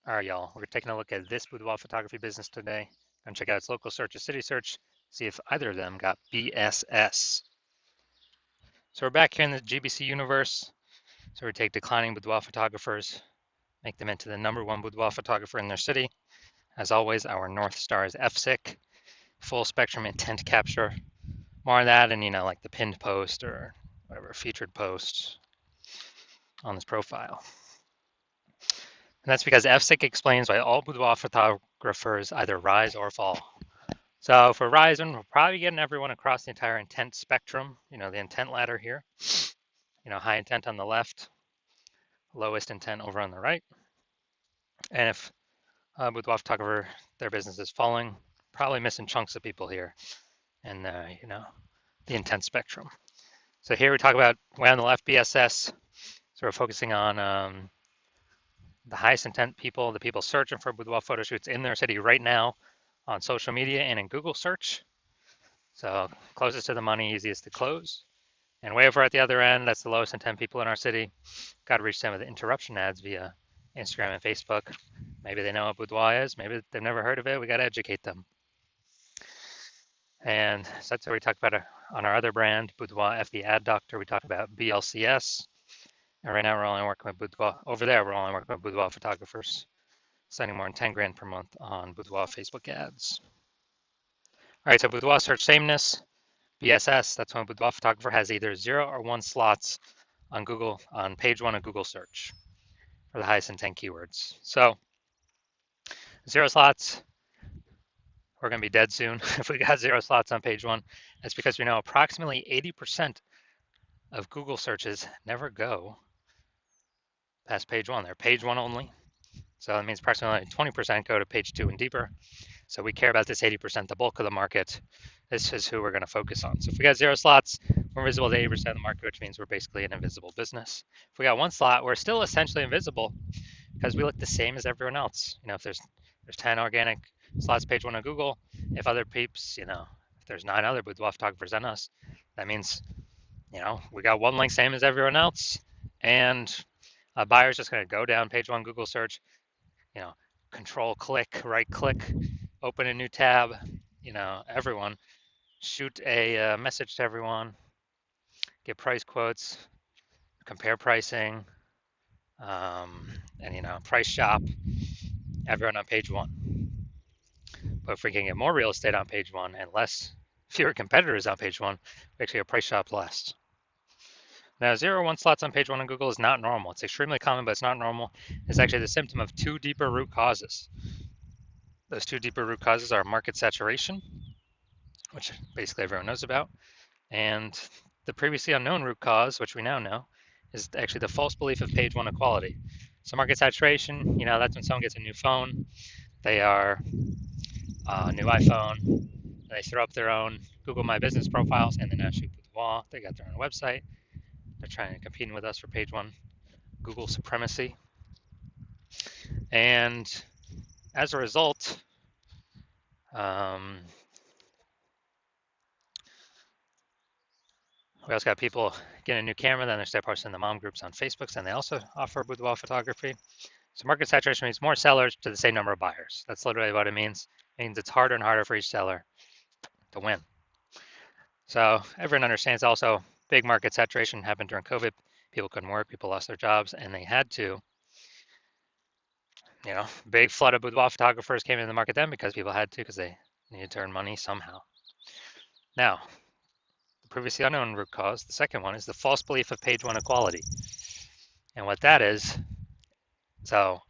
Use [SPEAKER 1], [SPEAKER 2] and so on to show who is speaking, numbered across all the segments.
[SPEAKER 1] All right, y'all, we're taking a look at this boudoir photography business today. Gonna check out its local search or city search, see if either of them got BSS. So we're back here in the GBC universe. So we take declining boudoir photographers, make them into the #1 boudoir photographer in their city. As always, our North Star is FSIC, full spectrum intent capture. More on that and, like the pinned post or whatever, featured post on this profile. And that's because FSIC explains why all boudoir photographers either rise or fall. So for Ryzen, we're probably getting everyone across the entire intent spectrum, the intent ladder here. High intent on the left, lowest intent over on the right. And if boudoir photographer, their business is falling, probably missing chunks of people here and, the intent spectrum. So here we talk about way on the left, BSS. So we're focusing on the highest intent people, the people searching for boudoir photo shoots in their city right now on social media and in Google search. So closest to the money, easiest to close. And way over at the other end, that's the lowest intent people in our city. Got to reach them with interruption ads via Instagram and Facebook. Maybe they know what boudoir is. Maybe they've never heard of it. We got to educate them. And so that's what we talked about on our other brand, Boudoir FB Ad Doctor. We talked about BLCS. And right now we're only working with boudoir. Over there, we're only working with boudoir photographers, spending more than 10 grand per month on boudoir Facebook ads. All right, so boudoir search sameness. BSS, that's when a boudoir photographer has either 0 or 1 slots on Google, on page 1 of Google search for the highest intent keywords. So 0 slots, we're going to be dead soon if we got 0 slots on page 1. That's because we know approximately 80% of Google searches never go past page 1. They're page 1 only. So that means approximately 20% go to page 2 and deeper. So we care about this 80%, the bulk of the market. This is who we're going to focus on. So if we got 0 slots, we're invisible to 80% of the market, which means we're basically an invisible business. If we got 1 slot, we're still essentially invisible because we look the same as everyone else. If there's 10 organic slots page 1 on Google, if other peeps, if there's 9 other boudoir photographers than us, that means, we got 1 link same as everyone else, and a buyer's just going to go down page 1 Google search, control click, right click, open a new tab, everyone, shoot a message to everyone, get price quotes, compare pricing, and price shop, everyone on page 1. But if we can get more real estate on page 1 and fewer competitors on page 1, we actually have price shop less. Now, 0 or 1 slots on page 1 on Google is not normal. It's extremely common, but it's not normal. It's actually the symptom of 2 deeper root causes. Those 2 deeper root causes are market saturation, which basically everyone knows about, and the previously unknown root cause, which we now know, is actually the false belief of page 1 equality. So market saturation, that's when someone gets a new phone, they are a new iPhone, they throw up their own Google My Business profiles, and then now shoot boudoir. They got their own website. They're trying to compete with us for page 1 Google supremacy. And as a result, we also got people getting a new camera, then they start posting the mom groups on Facebook, and they also offer boudoir photography. So market saturation means more sellers to the same number of buyers. That's literally what it means. It means it's harder and harder for each seller to win. So everyone understands also big market saturation happened during COVID. People couldn't work, people lost their jobs, and they had to, big flood of boudoir photographers came into the market then because people had to, because they needed to earn money somehow. Now, the previously unknown root cause, the second one, is the false belief of page 1 equality. And what that is, so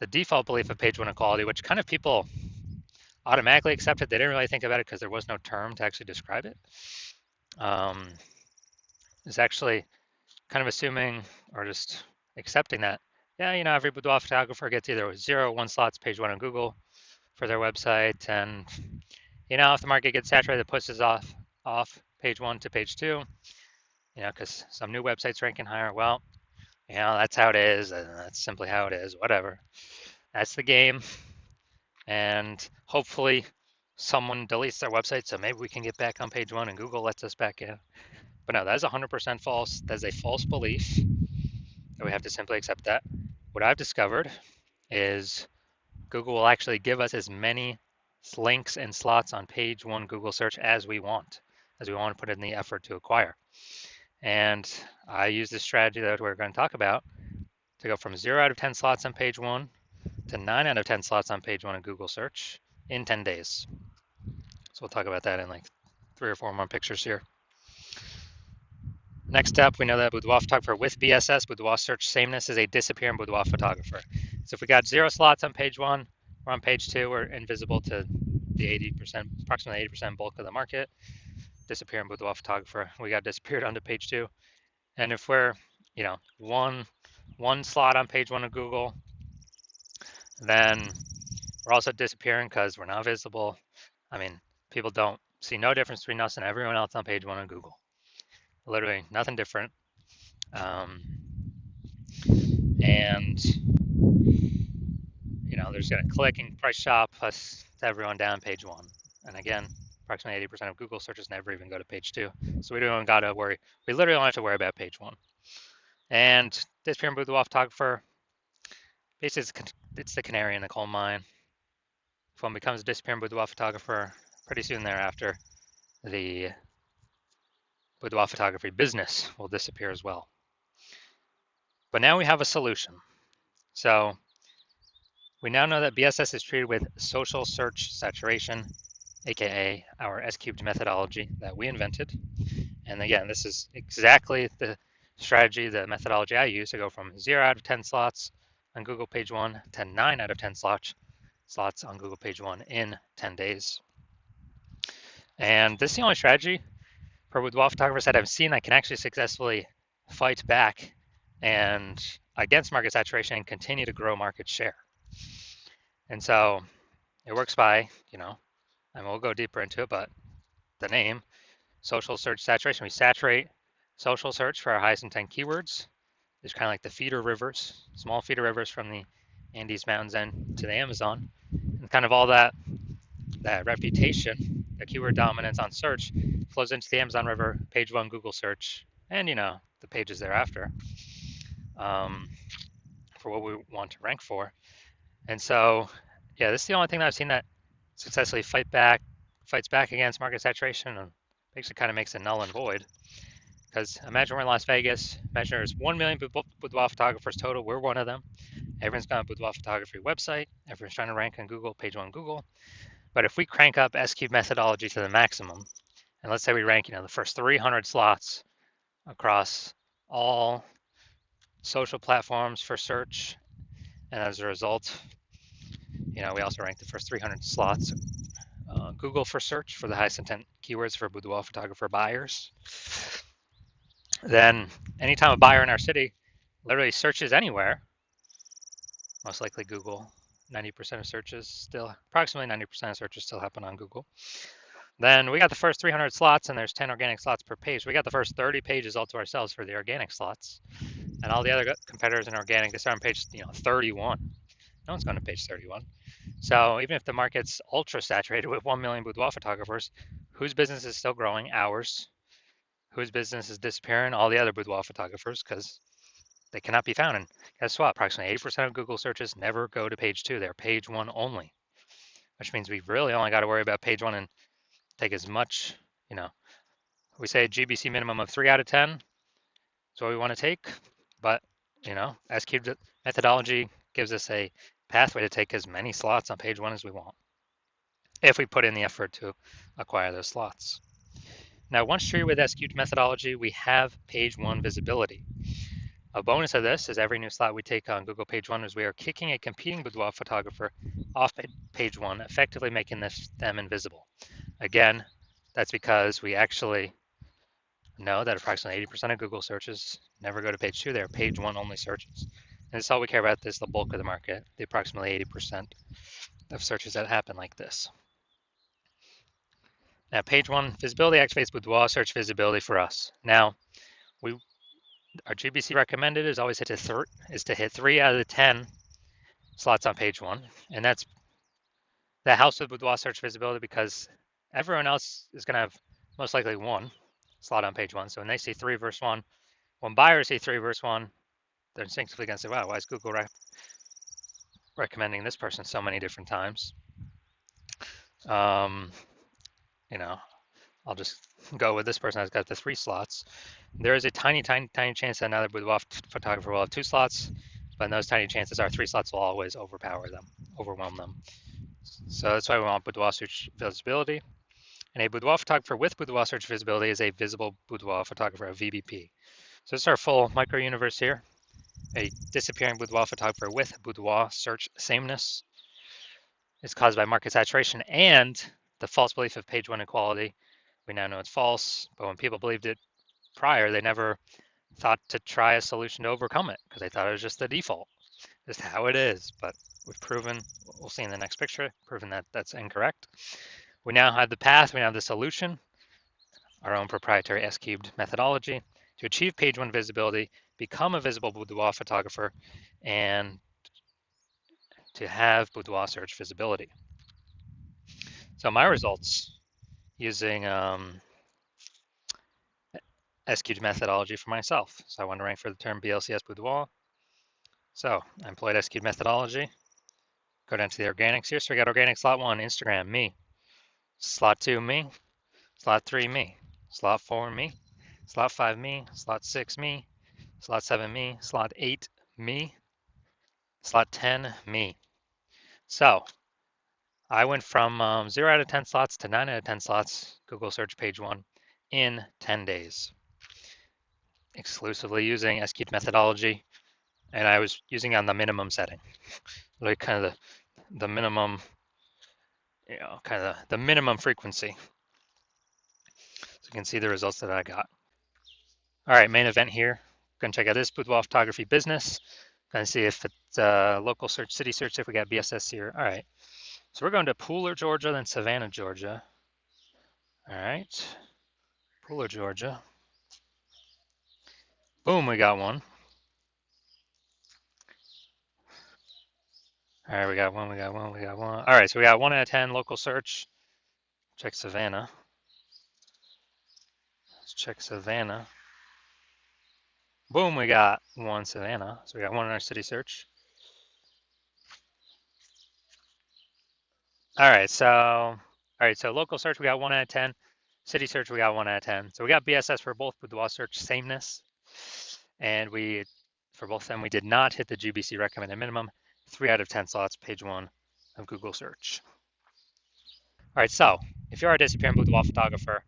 [SPEAKER 1] the default belief of page 1 equality, which kind of people automatically accepted, they didn't really think about it because there was no term to actually describe it, is actually kind of assuming or just accepting that, every boudoir photographer gets either 0 or 1 slots page 1 on Google for their website, and if the market gets saturated, it pushes off page 1 to page 2, because some new websites ranking higher. Well, that's how it is, and that's simply how it is, whatever. That's the game, and hopefully someone deletes their website, so maybe we can get back on page 1 and Google lets us back in. But no, that is 100% false. That is a false belief, and we have to simply accept that. What I've discovered is Google will actually give us as many links and slots on page one Google search as we want to put in the effort to acquire. And I use this strategy that we're going to talk about to go from 0 out of 10 slots on page one to 9 out of 10 slots on page one in Google search in 10 days. So we'll talk about that in like 3 or 4 more pictures here. Next up, we know that Boudoir photographer with BSS, Boudoir search sameness, is a disappearing Boudoir photographer. So if we got 0 slots on page one, we're on page two, we're invisible to the 80%, approximately 80% bulk of the market. Disappearing Boudoir photographer, we got disappeared onto page two. And if we're, one slot on page one of Google, then we're also disappearing because we're not visible. I mean, people don't see no difference between us and everyone else on page one of Google. Literally nothing different. And there's going to clicking price shop plus everyone down page one. And again, approximately 80% of Google searches never even go to page two. So we don't got to worry. We literally don't have to worry about page one. And disappearing Boudoir photographer, basically it's the canary in the coal mine. If one becomes a disappearing Boudoir photographer, pretty soon thereafter, the boudoir photography business will disappear as well. But now we have a solution. So we now know that BSS is treated with social search saturation, aka our S-cubed methodology that we invented. And again, this is exactly the strategy, the methodology I use to go from 0 out of 10 slots on Google page one to 9 out of 10 slots on Google page one in 10 days. And this is the only strategy for boudoir photographers that I've seen that can actually successfully fight back and against market saturation and continue to grow market share. And so it works by, and we'll go deeper into it, but the name, social search saturation. We saturate social search for our highest intent keywords. There's kind of like the feeder rivers, small feeder rivers from the Andes Mountains and to the Amazon. And kind of all that reputation, the keyword dominance on search flows into the Amazon River, page one Google search, and the pages thereafter for what we want to rank for. And so, yeah, this is the only thing that I've seen that successfully fights back against market saturation and basically kind of makes it null and void. Because imagine we're in Las Vegas, imagine there's 1 million boudoir photographers total, we're one of them. Everyone's got a boudoir photography website, everyone's trying to rank on Google, page one Google. But if we crank up S-cube methodology to the maximum, and let's say we rank, the first 300 slots across all social platforms for search, and as a result, we also rank the first 300 slots Google for search for the highest intent keywords for boudoir photographer buyers. Then anytime a buyer in our city literally searches anywhere, most likely Google, 90% of searches still, approximately 90% of searches still happen on Google. Then we got the first 300 slots and there's 10 organic slots per page. We got the first 30 pages all to ourselves for the organic slots. And all the other competitors in organic, they start on page 31. No one's going to page 31. So even if the market's ultra saturated with 1 million boudoir photographers, whose business is still growing? Ours. Whose business is disappearing? All the other boudoir photographers, because they cannot be found. And guess what? Approximately 80% of Google searches never go to page two. They're page one only, which means we've really only got to worry about page one and take as much, we say a GBC minimum of 3 out of 10 is what we want to take. But, S-cubed methodology gives us a pathway to take as many slots on page one as we want, if we put in the effort to acquire those slots. Now, once treated with S-cubed methodology, we have page one visibility. A bonus of this is every new slot we take on Google page one is we are kicking a competing boudoir photographer off page one, effectively making them invisible. Again, that's because we actually know that approximately 80% of Google searches never go to page two. They're page one only searches. And that's all we care about. This is the bulk of the market, the approximately 80% of searches that happen like this. Now, page one visibility activates boudoir search visibility for us. Now, our GBC recommended is always to hit 3 out of the 10 slots on page one, and that helps with boudoir search visibility because everyone else is going to have most likely one slot on page one. So when they see 3 versus 1, when buyers see 3 versus 1, they're instinctively going to say, wow, why is Google recommending this person so many different times. Um, you know, I'll just go with this person that's got the 3 slots. There is a tiny, tiny, tiny chance that another boudoir photographer will have 2 slots, but those tiny chances are 3 slots will always overwhelm them. So that's why we want boudoir search visibility. And a boudoir photographer with boudoir search visibility is a visible boudoir photographer, a VBP. So this is our full micro universe here. A disappearing boudoir photographer with boudoir search sameness is caused by market saturation and the false belief of page 1 equality. We now know it's false, but when people believed it prior, they never thought to try a solution to overcome it because they thought it was just the default, just how it is. But we've proven, we'll see in the next picture, proven that that's incorrect. We now have the path, we now have the solution, our own proprietary S-cubed methodology to achieve page 1 visibility, become a visible boudoir photographer, and to have boudoir search visibility. So my results using S-cubed methodology for myself. So I want to rank for the term BLCS boudoir. So I employed S-cubed methodology. Go down to the organics here. So we got organic slot 1, Instagram, me. Slot 2, me. Slot 3, me. Slot 4, me. Slot 5, me. Slot 6, me. Slot 7, me. Slot 8, me. Slot 10, me. So I went from 0 out of 10 slots to 9 out of 10 slots, Google search page 1, in 10 days, exclusively using S-cubed methodology. And I was using on the minimum setting, like kind of the minimum, kind of the minimum frequency. So you can see the results that I got. All right, main event here. Gonna check out this boudoir photography business. Gonna see if it's local search, city search, if we got BSS here. All right, so we're going to Pooler, Georgia, then Savannah, Georgia. All right, Pooler, Georgia. Boom, we got one. All right, we got one. All right, so we got 1 out of 10 local search. Check Savannah. Let's check Savannah. Boom, we got 1 Savannah. So we got 1 in our city search. All right, so local search we got 1 out of 10. City search we got 1 out of 10. So we got BSS for both boudoir search sameness, and for both of them we did not hit the GBC recommended minimum. 3 out of 10 slots, page 1 of Google search. All right, so if you're a disappearing boudoir photographer,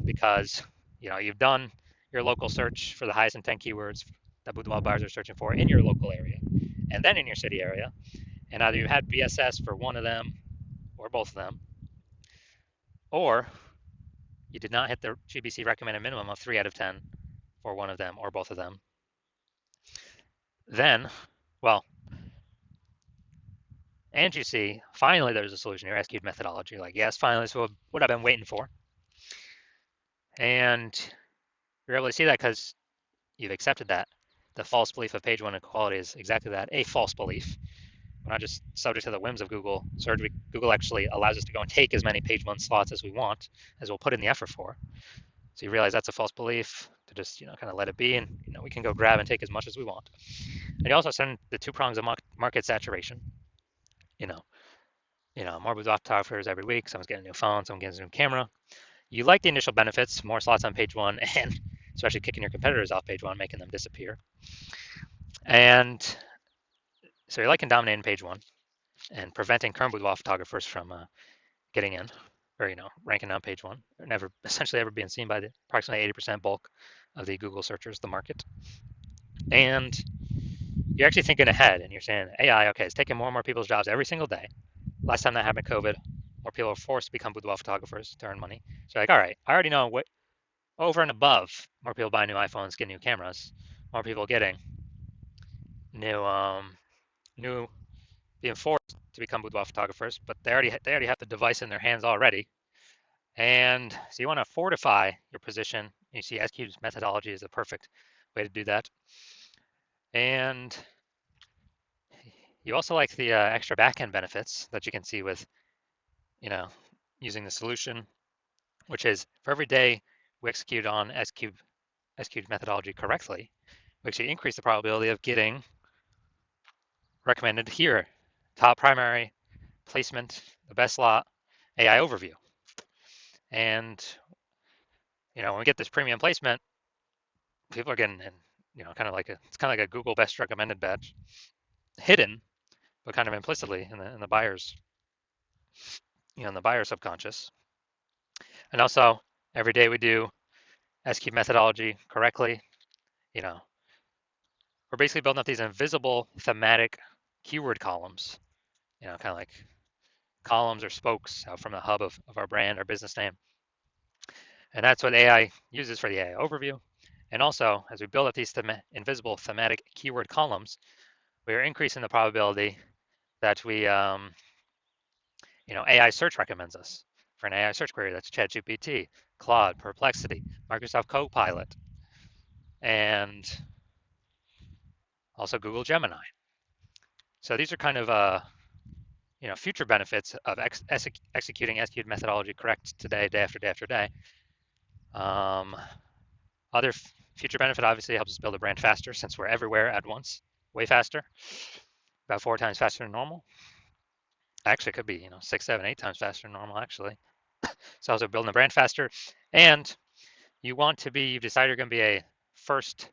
[SPEAKER 1] because you've done your local search for the highest intent keywords that boudoir buyers are searching for in your local area, and then in your city area, and either you had BSS for one of them or both of them, or you did not hit the GBC recommended minimum of 3 out of 10 for one of them or both of them, then, well, and you see, finally there's a solution here, S-cubed methodology. Like, yes, finally, this is what I've been waiting for. And you're able to see that because you've accepted that the false belief of page 1 equality is exactly that, a false belief. We're not just subject to the whims of Google search. Google actually allows us to go and take as many page 1 slots as we want, as we'll put in the effort for. So you realize that's a false belief, to just kind of let it be, and we can go grab and take as much as we want. And you also send the 2 prongs of market saturation. More boudoir photographers every week. Someone's getting a new phone, someone getting a new camera. You like the initial benefits, more slots on page 1, and especially kicking your competitors off page 1, making them disappear. And so you're liking dominating page 1 and preventing current boudoir photographers from getting in, or ranking on page 1, or essentially ever being seen by the approximately 80% bulk of the Google searchers, the market. And you're actually thinking ahead, and you're saying AI, okay, it's taking more and more people's jobs every single day. Last time that happened, COVID, more people were forced to become boudoir photographers to earn money. So you're like, all right, I already know what over and above more people buying new iPhones, getting new cameras, more people getting new being forced to become boudoir photographers, but they already have the device in their hands already. And so you want to fortify your position. You see S-cubed's methodology is the perfect way to do that. And you also like the extra backend benefits that you can see with, using the solution, which is for every day we execute on S-cubed methodology correctly, we actually increase the probability of getting recommended here top primary placement, the best lot, AI overview. And when we get this premium placement, people are getting, kind of like it's kind of like a Google best recommended badge, hidden, but kind of implicitly in the buyer's, in the buyer subconscious. And also, every day we do SQ methodology correctly, you know, we're basically building up these invisible thematic keyword columns, kind of like columns or spokes out from the hub of our brand, our business name. And that's what AI uses for the AI overview. And also, as we build up these invisible thematic keyword columns, we are increasing the probability that we, AI search recommends us for an AI search query. That's ChatGPT, Claude, Perplexity, Microsoft Copilot, and also Google Gemini. So these are kind of future benefits of executing SQ methodology correct today, day after day after day. Other future benefit obviously helps us build a brand faster since we're everywhere at once, way faster, about 4 times faster than normal. Actually, it could be 6, 7, 8 times faster than normal actually. So also building the brand faster, and you decide you're going to be a first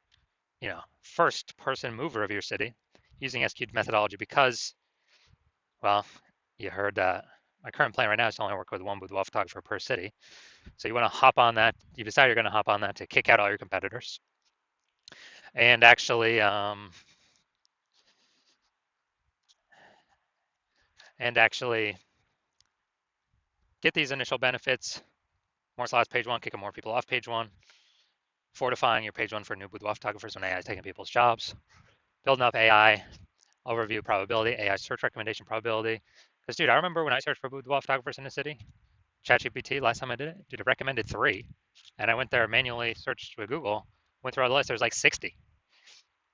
[SPEAKER 1] person mover of your city using SQ methodology because, well, you heard that my current plan right now is to only work with one boudoir photographer per city. So you want to hop on that. You decide you're going to hop on that to kick out all your competitors, and actually get these initial benefits. More slots page one, kicking more people off page one, fortifying your page one for new boudoir photographers when AI is taking people's jobs, building up AI overview probability, AI search recommendation probability. Because, dude, I remember when I searched for boudoir photographers in the city, ChatGPT, last time I did it, dude, it recommended 3. And I went there, manually searched with Google, went through all the list, there was like 60.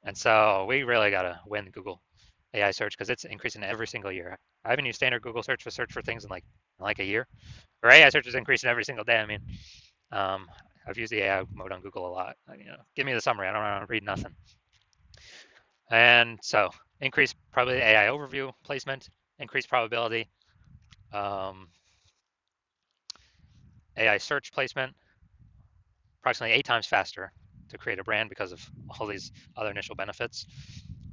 [SPEAKER 1] And so we really got to win Google AI search because it's increasing every single year. I haven't used standard Google search for things in like a year. Or AI search is increasing every single day. I mean, I've used the AI mode on Google a lot. Give me the summary. I don't want to read nothing. And so increased probability AI overview placement, increased probability AI search placement, approximately 8 times faster to create a brand because of all these other initial benefits.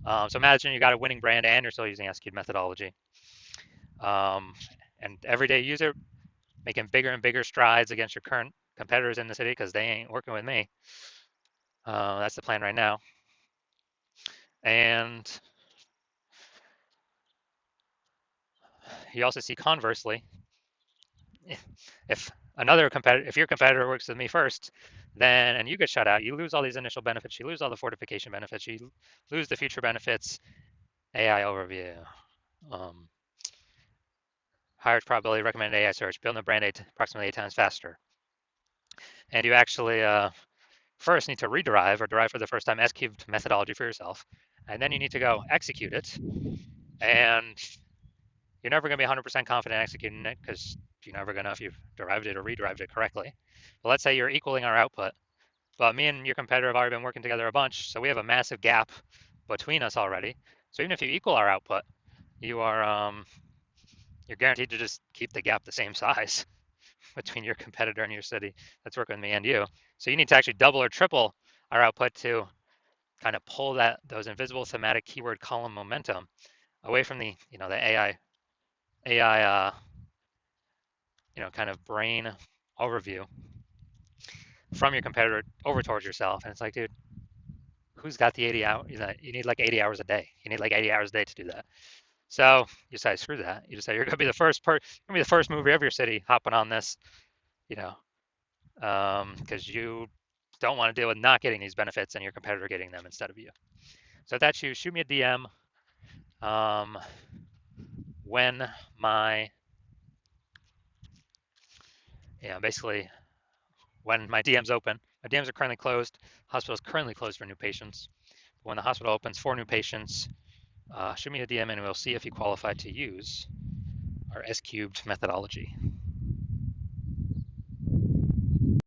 [SPEAKER 1] So imagine you got a winning brand and you're still using SQ methodology. And everyday user making bigger and bigger strides against your current competitors in the city because they ain't working with me. That's the plan right now. And you also see conversely, if your competitor works with me first, and you get shut out, you lose all these initial benefits, you lose all the fortification benefits, you lose the future benefits, AI overview, higher probability recommended AI search, building a brand approximately 8 times faster. And you actually first need to rederive or derive for the first time S-cubed methodology for yourself, and then you need to go execute it. And you're never going to be 100% confident executing it because you're never going to know if you've derived it or rederived it correctly. But let's say you're equaling our output, but me and your competitor have already been working together a bunch, so we have a massive gap between us already. So even if you equal our output, you're guaranteed to just keep the gap the same size between your competitor and your city that's working with me and you. So you need to actually double or triple our output to kind of pull those invisible thematic keyword column momentum away from the AI kind of brain overview from your competitor over towards yourself. And it's like, dude, who's got the 80 hours? You need like 80 hours a day. You need like 80 hours a day to do that. So you decide, screw that. You decide you're gonna be the first mover of your city hopping on this, because you don't want to deal with not getting these benefits and your competitor getting them instead of you. So if that's you, shoot me a DM. When my basically when my DM's open. My DMs are currently closed. Hospital is currently closed for new patients. But when the hospital opens for new patients, shoot me a DM and we'll see if you qualify to use our S-cubed methodology.